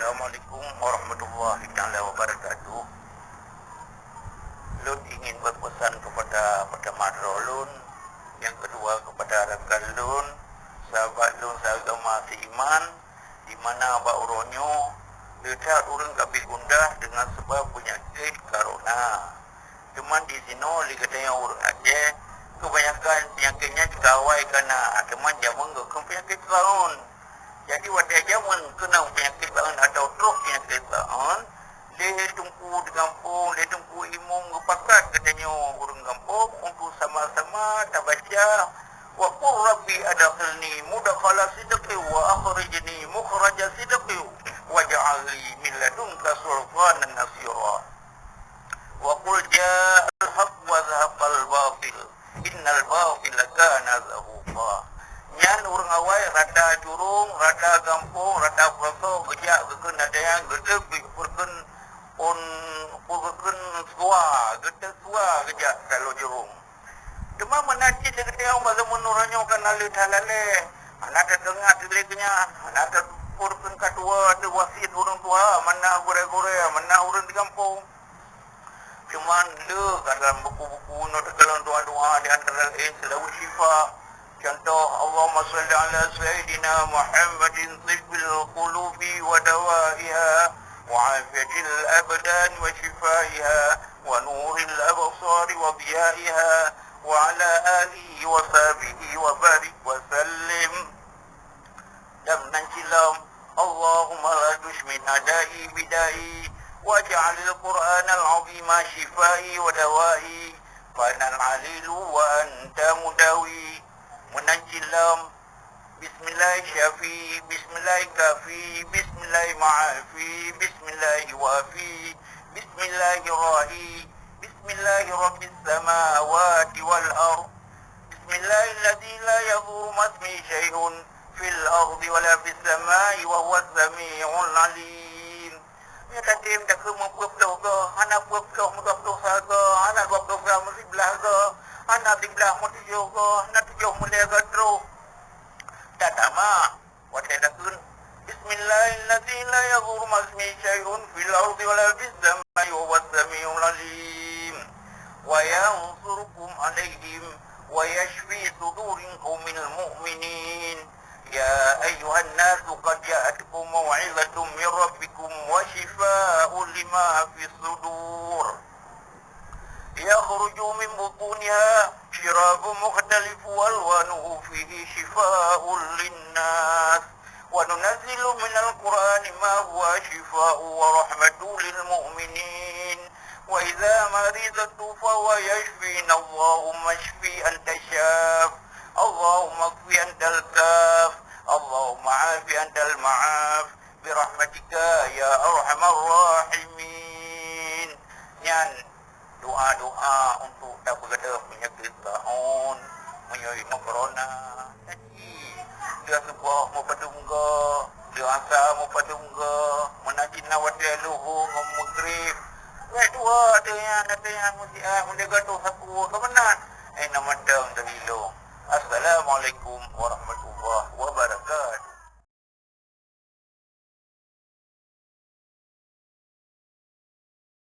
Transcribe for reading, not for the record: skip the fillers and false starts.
Assalamualaikum warahmatullahi taala wabarakatuh. Lun ingin berpesan kepada pertama Lun, yang kedua kepada rakan Lun, sahabat Lun seagama seiman, di mana Abah Uronyo letak urang kabih gundah dengan sebab penyakit corona. Cuman di sini likatanya urang Aceh kebanyakan penyakitnya juga awal kena, cuman jaman ke penyakit tahun. Jadi wadah jaman kena penyakit tahun atau truk penyakit tahun, dia tumpu di kampung, dia tumpu imum kepakat katanya urang kampung untuk sama-sama tak baca wa qur rabbi adkhilni mudkhala sidqi wa akhrijni mukhraja sidqi waj'alni min ladunka sultanan nasira wa qul ja'al haqq wa zahaqal batil innal batila kana zahuqa. Nyan urang awai rada jurung, rada kampung, rada pelosok gejak keken ada yang gede perken on perken tua gejak kalau jurung. Cuma menajis gede yang bahasa menurutnya kan alit halale. Anak terdengar telikanya, anak terpurken kedua ada wasit urang tua, mana gore-gore, mana urang di kampung. Cuman le dalam buku-buku no terkelan doa-doa di antara lain selalu syifa. Contoh Allahumma salli ala Sayyidina Muhammadin tibbil qulubi wa dawaiha wa afiyatil abdan wa shifaiha wa nuril absari wa diyaiha wa ala alihi wa sahbihi wa barik wa sallim. Dan nansilam Allahumma la tushmin adai bidai waj'alil Qur'an al-azima shifai wa dawai fa anal alilu wa anta mudawi. Menanjilam Bismillah syafi, Bismillah kafi, Bismillah ma'afi, Bismillah wafi, Bismillah ra'i, Bismillah rabbis samawati wal ard, Bismillah alladhi la yadhurru masmi syai'un fil ardi wala fis samai wa huwa as-sami'ul alim. Ya katim tak kemampuan ke, anak buat ke, mudah dosa ke, anak buat dosa mesti belah ke, anak di belah mesti juga, anak tujuh mulai ke terus. Tak sama, wadah dakun. Bismillahirrahmanirrahim. La yadhurru masmi syai'un fil ardi wala fis samai wa huwa as-sami'ul alim. Wa yansurukum 'alaihim wa yashfi sudurin qaumil mu'minin. Ya ayyuhan nasu qad ja'atkum maw'izatun min rabbikum wa shifaa'un lima fis sudur. يخرج من بطونها شراب مختلف ألوانه فيه شفاء للناس وننزل من القرآن ما هو شفاء ورحمة للمؤمنين وإذا مرضت فهو يشفينا اللهم اشفي أنت الشاف اللهم اكفي أنت الكاف اللهم عاف أنت المعاف برحمتك يا أرحم الراحمين. Doa-doa untuk tak berada penyakit tahun, menyuai corona. Jadi, dia sebuah mupadungga, dia asa mupadungga, menajin nawati luhu ngomogrif. Ya dua ada yang mesti mesti gaduh satu kebenar. Nama dang dari lo. Assalamualaikum warahmatullahi